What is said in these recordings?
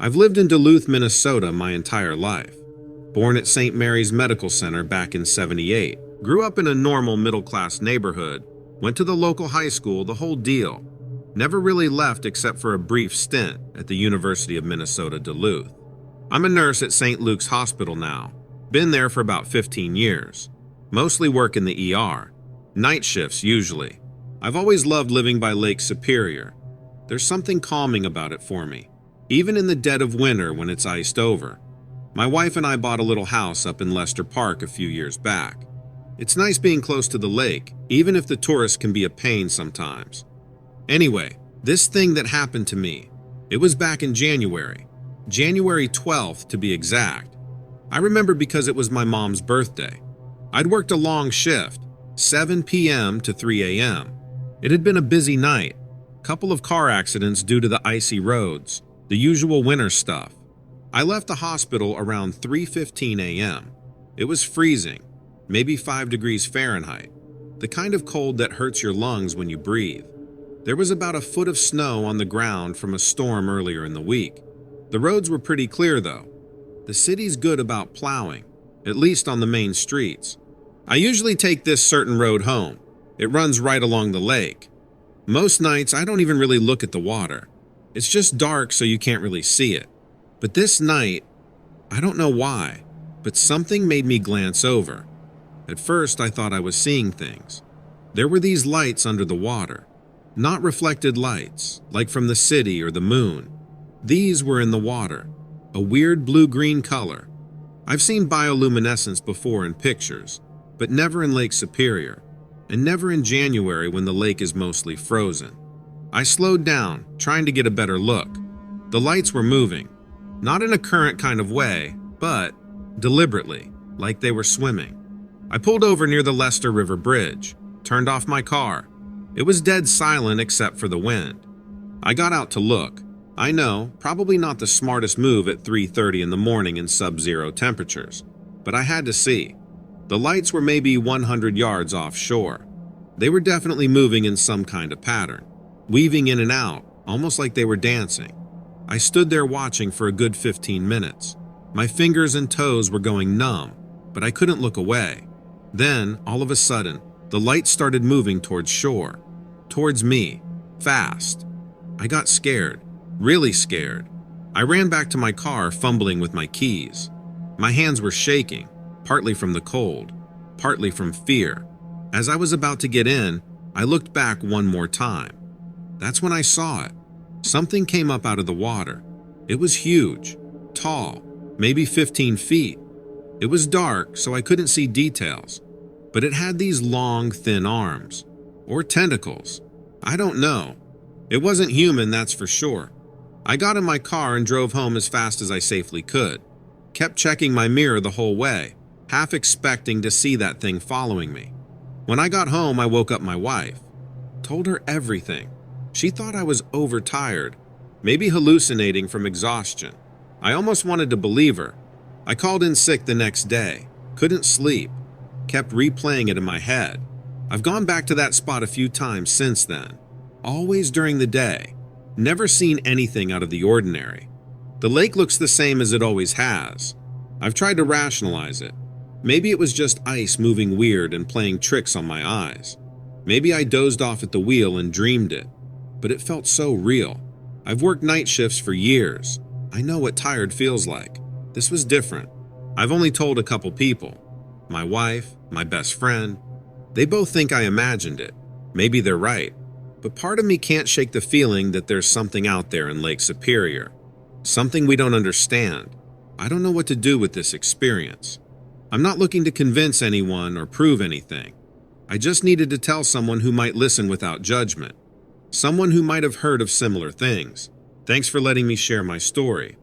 I've lived in Duluth, Minnesota my entire life. Born at St. Mary's Medical Center back in '78. Grew up in a normal middle-class neighborhood. Went to the local high school, the whole deal. Never really left except for a brief stint at the University of Minnesota Duluth. I'm a nurse at St. Luke's Hospital now. Been there for about 15 years. Mostly work in the ER. Night shifts usually. I've always loved living by Lake Superior. There's something calming about it for me, even in the dead of winter when it's iced over. My wife and I bought a little house up in Lester Park a few years back. It's nice being close to the lake, even if the tourists can be a pain sometimes. Anyway, this thing that happened to me, it was back in January 12th to be exact. I remember because it was my mom's birthday. I'd worked a long shift, 7 p.m. to 3 a.m. It had been a busy night, couple of car accidents due to the icy roads, the usual winter stuff. I left the hospital around 3:15 a.m. It was freezing, maybe 5 degrees Fahrenheit, the kind of cold that hurts your lungs when you breathe. There was about a foot of snow on the ground from a storm earlier in the week. The roads were pretty clear though. The city's good about plowing, at least on the main streets. I usually take this certain road home. It runs right along the lake. Most nights I don't even really look at the water. It's just dark so you can't really see it. But this night, I don't know why, but something made me glance over. At first I thought I was seeing things. There were these lights under the water. Not reflected lights, like from the city or the moon. These were in the water, a weird blue-green color. I've seen bioluminescence before in pictures, but never in Lake Superior, and never in January when the lake is mostly frozen. I slowed down, trying to get a better look. The lights were moving, not in a current kind of way, but deliberately, like they were swimming. I pulled over near the Lester River Bridge, turned off my car. It was dead silent except for the wind. I got out to look. I know, probably not the smartest move at 3:30 in the morning in sub-zero temperatures, but I had to see. The lights were maybe 100 yards offshore. They were definitely moving in some kind of pattern, weaving in and out, almost like they were dancing. I stood there watching for a good 15 minutes. My fingers and toes were going numb, but I couldn't look away. Then, all of a sudden, the lights started moving towards shore, towards me, fast. I got scared, really scared. I ran back to my car, fumbling with my keys. My hands were shaking, partly from the cold, partly from fear. As I was about to get in, I looked back one more time. That's when I saw it. Something came up out of the water. It was huge, tall, maybe 15 feet. It was dark, so I couldn't see details, but it had these long, thin arms, or tentacles. I don't know. It wasn't human, that's for sure. I got in my car and drove home as fast as I safely could. Kept checking my mirror the whole way, half expecting to see that thing following me. When I got home, I woke up my wife. Told her everything. She thought I was overtired, maybe hallucinating from exhaustion. I almost wanted to believe her. I called in sick the next day. Couldn't sleep. Kept replaying it in my head. I've gone back to that spot a few times since then. Always during the day. Never seen anything out of the ordinary. The lake looks the same as it always has. I've tried to rationalize it. Maybe it was just ice moving weird and playing tricks on my eyes. Maybe I dozed off at the wheel and dreamed it. But it felt so real. I've worked night shifts for years. I know what tired feels like. This was different. I've only told a couple people. My wife, my best friend. They both think I imagined it. Maybe they're right. But part of me can't shake the feeling that there's something out there in Lake Superior. Something we don't understand. I don't know what to do with this experience. I'm not looking to convince anyone or prove anything. I just needed to tell someone who might listen without judgment. Someone who might have heard of similar things. Thanks for letting me share my story.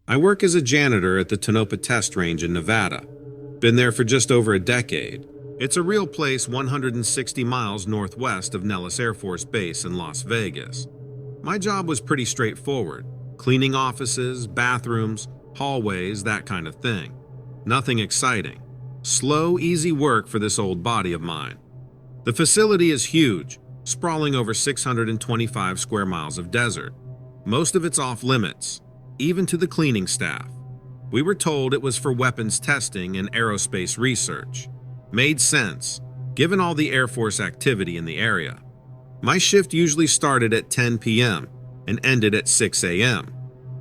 I work as a janitor at the Tonopah Test Range in Nevada. Been there for just over a decade. It's a real place 160 miles northwest of Nellis Air Force Base in Las Vegas. My job was pretty straightforward. Cleaning offices, bathrooms, hallways, that kind of thing. Nothing exciting. Slow, easy work for this old body of mine. The facility is huge, sprawling over 625 square miles of desert. Most of it's off limits, even to the cleaning staff. We were told it was for weapons testing and aerospace research. Made sense, given all the Air Force activity in the area. My shift usually started at 10 p.m. and ended at 6 a.m.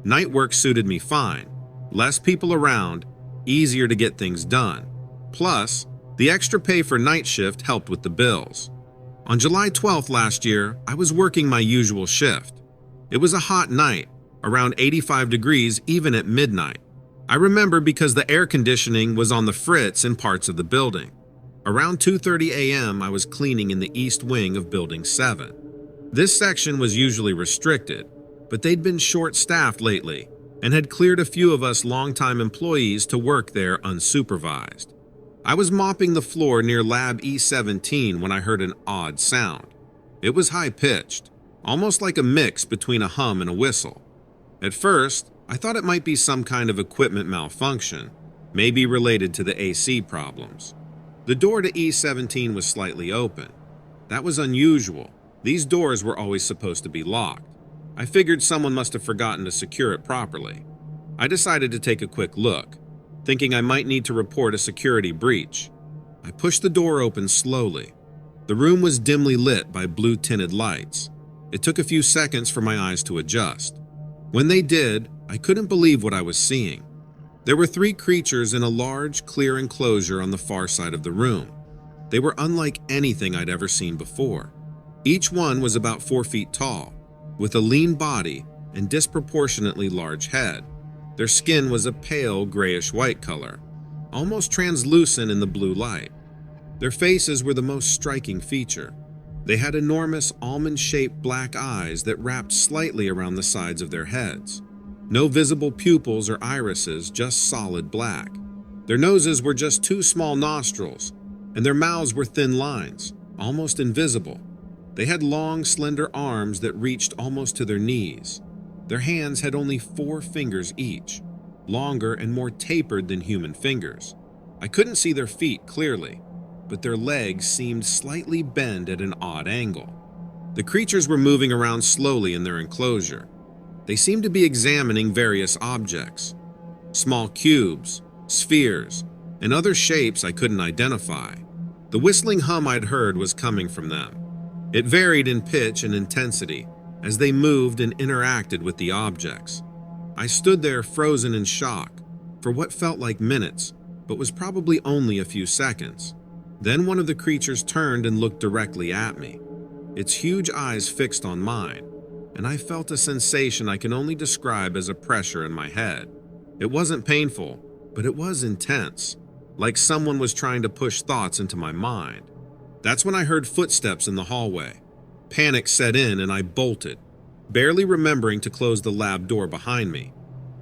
Night work suited me fine. Less people around, easier to get things done. Plus, the extra pay for night shift helped with the bills. On July 12th last year, I was working my usual shift. It was a hot night, around 85 degrees even at midnight. I remember because the air conditioning was on the fritz in parts of the building. Around 2:30 a.m., I was cleaning in the east wing of Building 7. This section was usually restricted, but they'd been short-staffed lately and had cleared a few of us longtime employees to work there unsupervised. I was mopping the floor near Lab E17 when I heard an odd sound. It was high-pitched, almost like a mix between a hum and a whistle. At first, I thought it might be some kind of equipment malfunction, maybe related to the AC problems. The door to E17 was slightly open. That was unusual. These doors were always supposed to be locked. I figured someone must have forgotten to secure it properly. I decided to take a quick look, thinking I might need to report a security breach. I pushed the door open slowly. The room was dimly lit by blue-tinted lights. It took a few seconds for my eyes to adjust. When they did, I couldn't believe what I was seeing. There were 3 creatures in a large, clear enclosure on the far side of the room. They were unlike anything I'd ever seen before. Each one was about 4 feet tall, with a lean body and disproportionately large head. Their skin was a pale grayish-white color, almost translucent in the blue light. Their faces were the most striking feature. They had enormous almond-shaped black eyes that wrapped slightly around the sides of their heads. No visible pupils or irises, just solid black. Their noses were just 2 small nostrils, and their mouths were thin lines, almost invisible. They had long, slender arms that reached almost to their knees. Their hands had only 4 fingers each, longer and more tapered than human fingers. I couldn't see their feet clearly, but their legs seemed slightly bent at an odd angle. The creatures were moving around slowly in their enclosure. They seemed to be examining various objects, small cubes, spheres, and other shapes I couldn't identify. The whistling hum I'd heard was coming from them. It varied in pitch and intensity as they moved and interacted with the objects. I stood there frozen in shock for what felt like minutes, but was probably only a few seconds. Then one of the creatures turned and looked directly at me, its huge eyes fixed on mine, and I felt a sensation I can only describe as a pressure in my head. It wasn't painful, but it was intense, like someone was trying to push thoughts into my mind. That's when I heard footsteps in the hallway. Panic set in and I bolted, barely remembering to close the lab door behind me.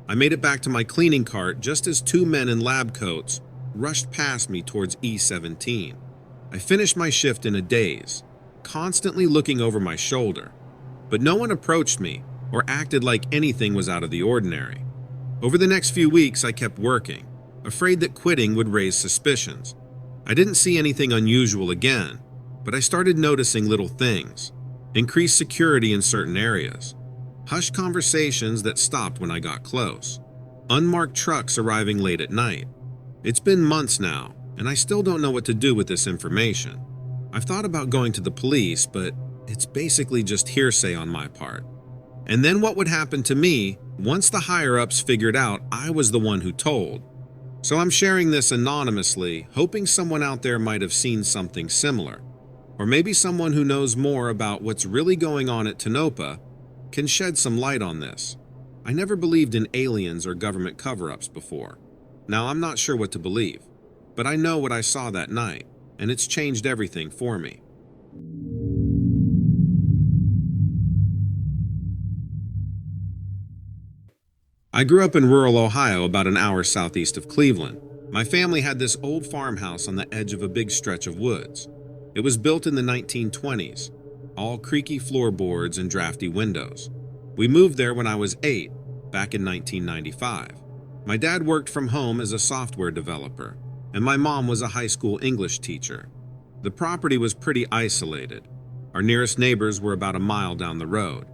I made it back to my cleaning cart just as 2 men in lab coats rushed past me towards E17. I finished my shift in a daze, constantly looking over my shoulder. But no one approached me or acted like anything was out of the ordinary. Over the next few weeks, I kept working, afraid that quitting would raise suspicions. I didn't see anything unusual again, but I started noticing little things, increased security in certain areas, hushed conversations that stopped when I got close, unmarked trucks arriving late at night. It's been months now, and I still don't know what to do with this information. I've thought about going to the police, but it's basically just hearsay on my part. And then what would happen to me once the higher-ups figured out I was the one who told? So I'm sharing this anonymously, hoping someone out there might have seen something similar. Or maybe someone who knows more about what's really going on at Tonopah can shed some light on this. I never believed in aliens or government cover-ups before. Now I'm not sure what to believe, but I know what I saw that night, and it's changed everything for me. I grew up in rural Ohio, about an hour southeast of Cleveland. My family had this old farmhouse on the edge of a big stretch of woods. It was built in the 1920s, all creaky floorboards and drafty windows. We moved there when I was 8, back in 1995. My dad worked from home as a software developer, and my mom was a high school English teacher. The property was pretty isolated. Our nearest neighbors were about a mile down the road.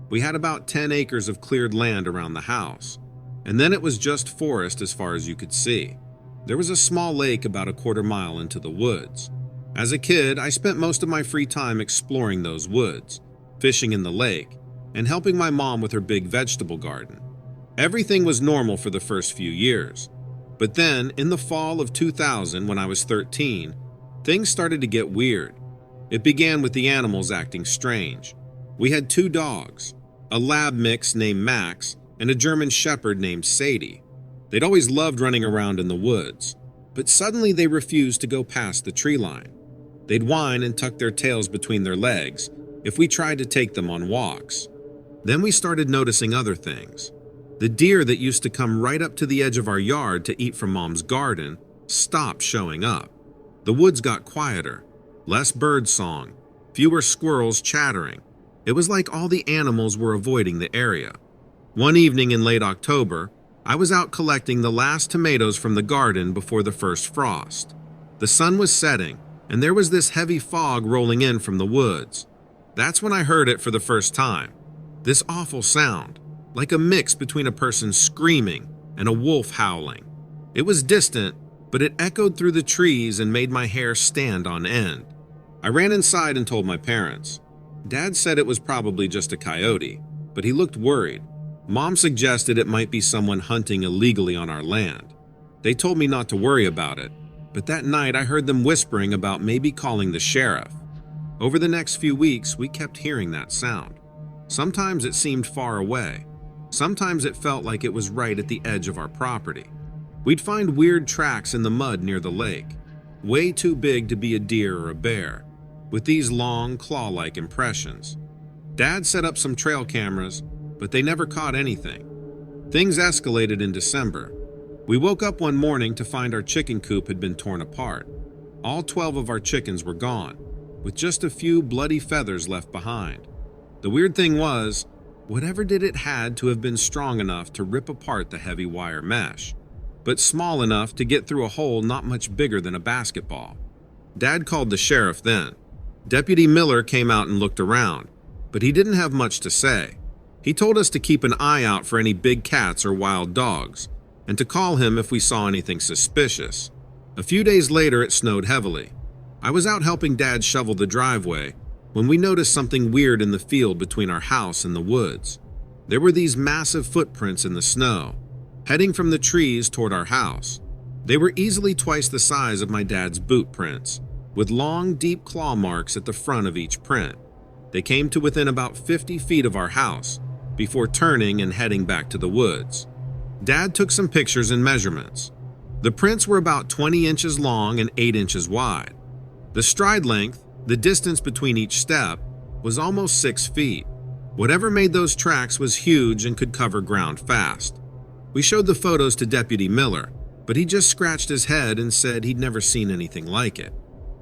We had about 10 acres of cleared land around the house, and then it was just forest as far as you could see. There was a small lake about a quarter mile into the woods. As a kid, I spent most of my free time exploring those woods, fishing in the lake, and helping my mom with her big vegetable garden. Everything was normal for the first few years. But then, in the fall of 2000, when I was 13, things started to get weird. It began with the animals acting strange. We had 2 dogs, a lab mix named Max and a German shepherd named Sadie. They'd always loved running around in the woods, but suddenly they refused to go past the tree line. They'd whine and tuck their tails between their legs if we tried to take them on walks. Then we started noticing other things. The deer that used to come right up to the edge of our yard to eat from Mom's garden stopped showing up. The woods got quieter, less bird song, fewer squirrels chattering. It was like all the animals were avoiding the area. One evening in late October, I was out collecting the last tomatoes from the garden before the first frost. The sun was setting, and there was this heavy fog rolling in from the woods. That's when I heard it for the first time. This awful sound, like a mix between a person screaming and a wolf howling. It was distant, but it echoed through the trees and made my hair stand on end. I ran inside and told my parents. Dad said it was probably just a coyote, but he looked worried. Mom suggested it might be someone hunting illegally on our land. They told me not to worry about it, but that night I heard them whispering about maybe calling the sheriff. Over the next few weeks, we kept hearing that sound. Sometimes it seemed far away. Sometimes it felt like it was right at the edge of our property. We'd find weird tracks in the mud near the lake, way too big to be a deer or a bear, with these long, claw-like impressions. Dad set up some trail cameras, but they never caught anything. Things escalated in December. We woke up one morning to find our chicken coop had been torn apart. All 12 of our chickens were gone, with just a few bloody feathers left behind. The weird thing was, whatever did it had to have been strong enough to rip apart the heavy wire mesh, but small enough to get through a hole not much bigger than a basketball. Dad called the sheriff then. Deputy Miller came out and looked around, but he didn't have much to say. He told us to keep an eye out for any big cats or wild dogs, and to call him if we saw anything suspicious. A few days later, it snowed heavily. I was out helping Dad shovel the driveway when we noticed something weird in the field between our house and the woods. There were these massive footprints in the snow, heading from the trees toward our house. They were easily twice the size of my dad's boot prints, with long, deep claw marks at the front of each print. They came to within about 50 feet of our house before turning and heading back to the woods. Dad took some pictures and measurements. The prints were about 20 inches long and 8 inches wide. The stride length, the distance between each step, was almost 6 feet. Whatever made those tracks was huge and could cover ground fast. We showed the photos to Deputy Miller, but he just scratched his head and said he'd never seen anything like it.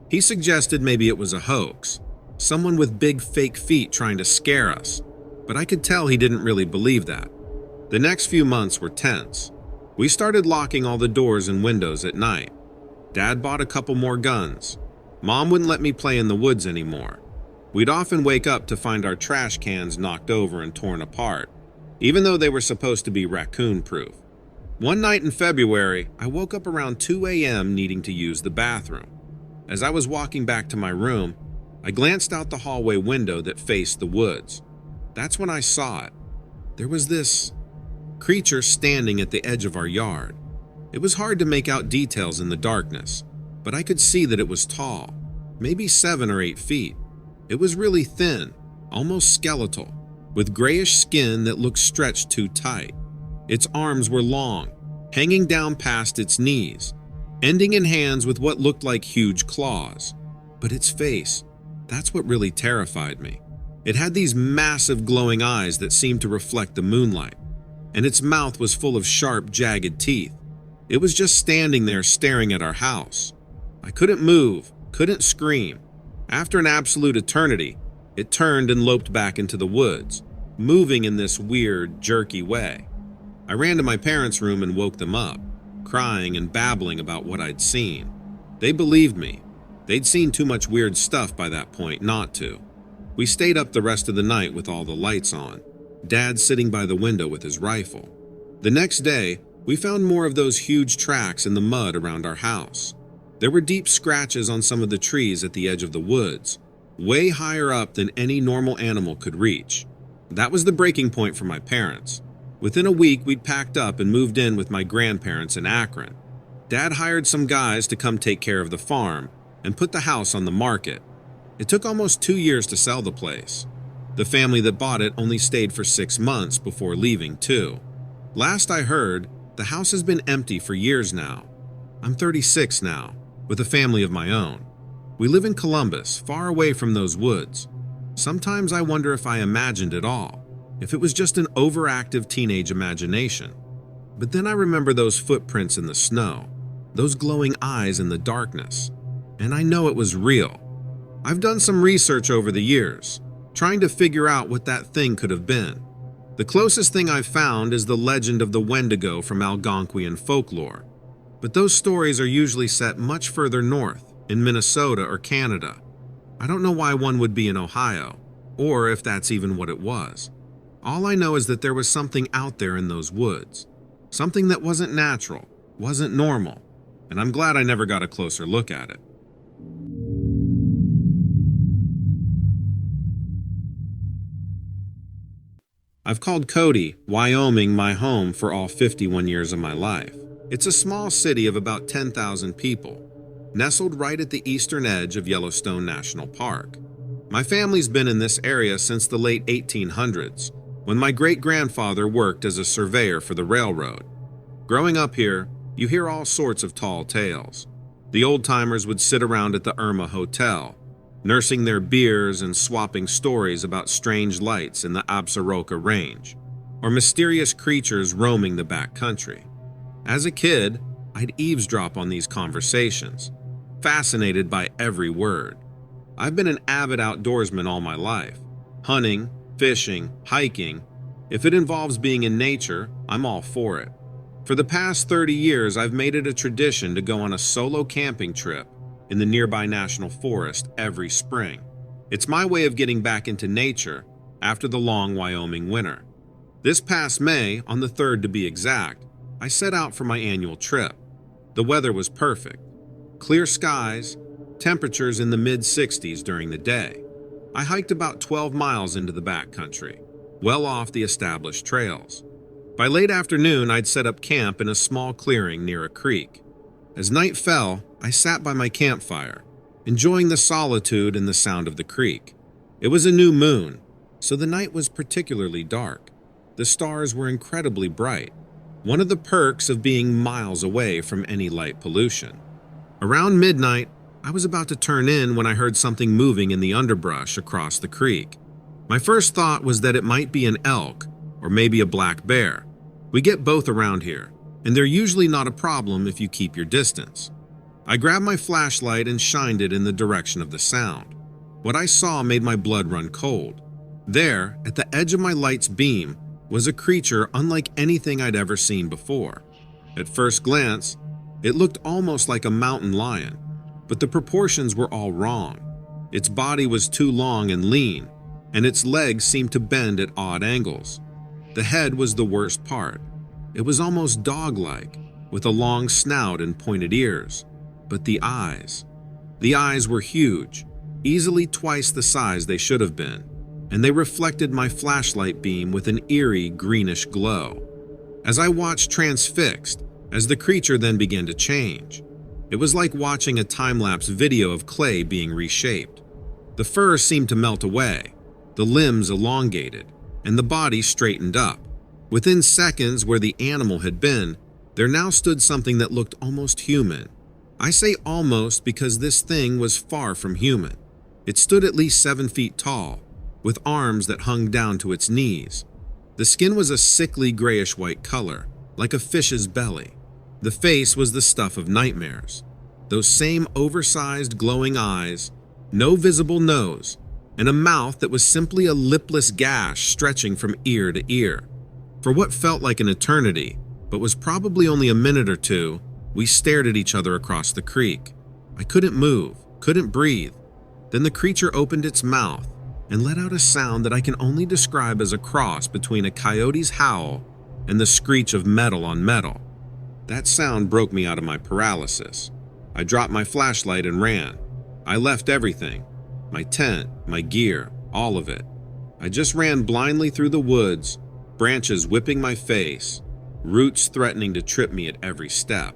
He suggested maybe it was a hoax, someone with big fake feet trying to scare us, but I could tell he didn't really believe that. The next few months were tense. We started locking all the doors and windows at night. Dad bought a couple more guns. Mom wouldn't let me play in the woods anymore. We'd often wake up to find our trash cans knocked over and torn apart, even though they were supposed to be raccoon-proof. One night in February, I woke up around 2 a.m. needing to use the bathroom. As I was walking back to my room, I glanced out the hallway window that faced the woods. That's when I saw it. There was this creature standing at the edge of our yard. It was hard to make out details in the darkness, but I could see that it was tall, maybe 7 or 8 feet. It was really thin, almost skeletal, with grayish skin that looked stretched too tight. Its arms were long, hanging down past its knees, ending in hands with what looked like huge claws. But its face, that's what really terrified me. It had these massive glowing eyes that seemed to reflect the moonlight, and its mouth was full of sharp, jagged teeth. It was just standing there staring at our house. I couldn't move, couldn't scream. After an absolute eternity, it turned and loped back into the woods, moving in this weird, jerky way. I ran to my parents' room and woke them up, crying and babbling about what I'd seen. They believed me. They'd seen too much weird stuff by that point not to. We stayed up the rest of the night with all the lights on, Dad sitting by the window with his rifle. The next day, we found more of those huge tracks in the mud around our house. There were deep scratches on some of the trees at the edge of the woods, way higher up than any normal animal could reach. That was the breaking point for my parents. Within a week, we'd packed up and moved in with my grandparents in Akron. Dad hired some guys to come take care of the farm and put the house on the market. It took almost 2 years to sell the place. The family that bought it only stayed for 6 months before leaving, too. Last I heard, the house has been empty for years now. I'm 36 now, with a family of my own. We live in Columbus, far away from those woods. Sometimes I wonder if I imagined it all, if it was just an overactive teenage imagination. But then I remember those footprints in the snow, those glowing eyes in the darkness, and I know it was real. I've done some research over the years, trying to figure out what that thing could have been. The closest thing I've found is the legend of the Wendigo from Algonquian folklore. But those stories are usually set much further north, in Minnesota or Canada. I don't know why one would be in Ohio, or if that's even what it was. All I know is that there was something out there in those woods. Something that wasn't natural, wasn't normal, and I'm glad I never got a closer look at it. I've called Cody, Wyoming, my home for all 51 years of my life. It's a small city of about 10,000 people, nestled right at the eastern edge of Yellowstone National Park. My family's been in this area since the late 1800s, when my great-grandfather worked as a surveyor for the railroad. Growing up here, you hear all sorts of tall tales. The old-timers would sit around at the Irma Hotel, nursing their beers and swapping stories about strange lights in the Absaroka Range, or mysterious creatures roaming the backcountry. As a kid, I'd eavesdrop on these conversations, fascinated by every word. I've been an avid outdoorsman all my life, hunting, fishing, hiking. If it involves being in nature, I'm all for it. For the past 30 years, I've made it a tradition to go on a solo camping trip in the nearby national forest every spring. It's my way of getting back into nature after the long Wyoming winter. This past May, on the 3rd to be exact, I set out for my annual trip. The weather was perfect. Clear skies, temperatures in the mid-60s during the day. I hiked about 12 miles into the backcountry, well off the established trails. By late afternoon, I'd set up camp in a small clearing near a creek. As night fell, I sat by my campfire, enjoying the solitude and the sound of the creek. It was a new moon, so the night was particularly dark. The stars were incredibly bright, one of the perks of being miles away from any light pollution. Around midnight, I was about to turn in when I heard something moving in the underbrush across the creek. My first thought was that it might be an elk or maybe a black bear. We get both around here, and they're usually not a problem if you keep your distance. I grabbed my flashlight and shined it in the direction of the sound. What I saw made my blood run cold. There, at the edge of my light's beam, was a creature unlike anything I'd ever seen before. At first glance, it looked almost like a mountain lion, but the proportions were all wrong. Its body was too long and lean, and its legs seemed to bend at odd angles. The head was the worst part. It was almost dog-like, with a long snout and pointed ears. But the eyes were huge, easily twice the size they should have been, and they reflected my flashlight beam with an eerie greenish glow. As I watched transfixed, as the creature then began to change, it was like watching a time-lapse video of clay being reshaped. The fur seemed to melt away, the limbs elongated, and the body straightened up. Within seconds, where the animal had been, there now stood something that looked almost human. I say almost because this thing was far from human. It stood at least 7 feet tall, with arms that hung down to its knees. The skin was a sickly grayish-white color, like a fish's belly. The face was the stuff of nightmares. Those same oversized, glowing eyes, no visible nose, and a mouth that was simply a lipless gash stretching from ear to ear. For what felt like an eternity, but was probably only a minute or two, we stared at each other across the creek. I couldn't move. couldn't breathe. Then the creature opened its mouth and let out a sound that I can only describe as a cross between a coyote's howl and the screech of metal on metal. That sound broke me out of my paralysis. I dropped my flashlight and ran. I left everything, my tent, my gear, all of it. I just ran blindly through the woods, branches whipping my face, roots threatening to trip me at every step.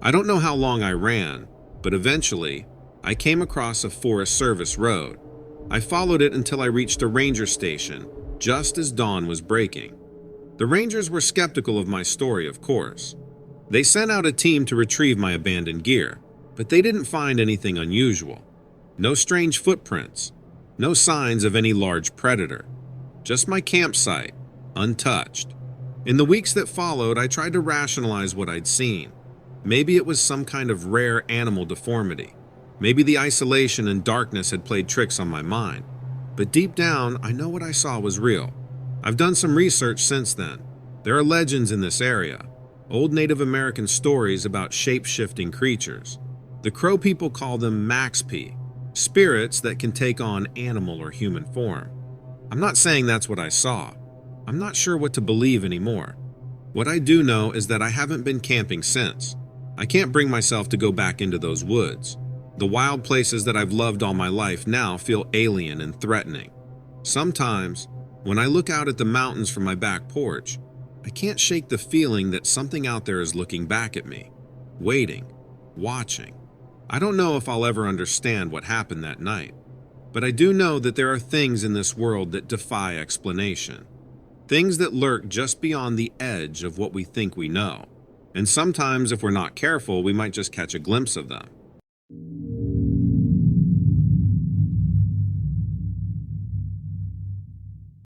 I don't know how long I ran, but eventually, I came across a Forest Service road. I followed it until I reached a ranger station, just as dawn was breaking. The rangers were skeptical of my story, of course. They sent out a team to retrieve my abandoned gear, but they didn't find anything unusual. No strange footprints, no signs of any large predator. Just my campsite, untouched. In the weeks that followed, I tried to rationalize what I'd seen. Maybe it was some kind of rare animal deformity. Maybe the isolation and darkness had played tricks on my mind. But deep down, I know what I saw was real. I've done some research since then. There are legends in this area, old Native American stories about shape-shifting creatures. The Crow people call them Maxpi, spirits that can take on animal or human form. I'm not saying that's what I saw. I'm not sure what to believe anymore. What I do know is that I haven't been camping since. I can't bring myself to go back into those woods. The wild places that I've loved all my life now feel alien and threatening. Sometimes, when I look out at the mountains from my back porch, I can't shake the feeling that something out there is looking back at me, waiting, watching. I don't know if I'll ever understand what happened that night, but I do know that there are things in this world that defy explanation. Things that lurk just beyond the edge of what we think we know. And sometimes, if we're not careful, we might just catch a glimpse of them.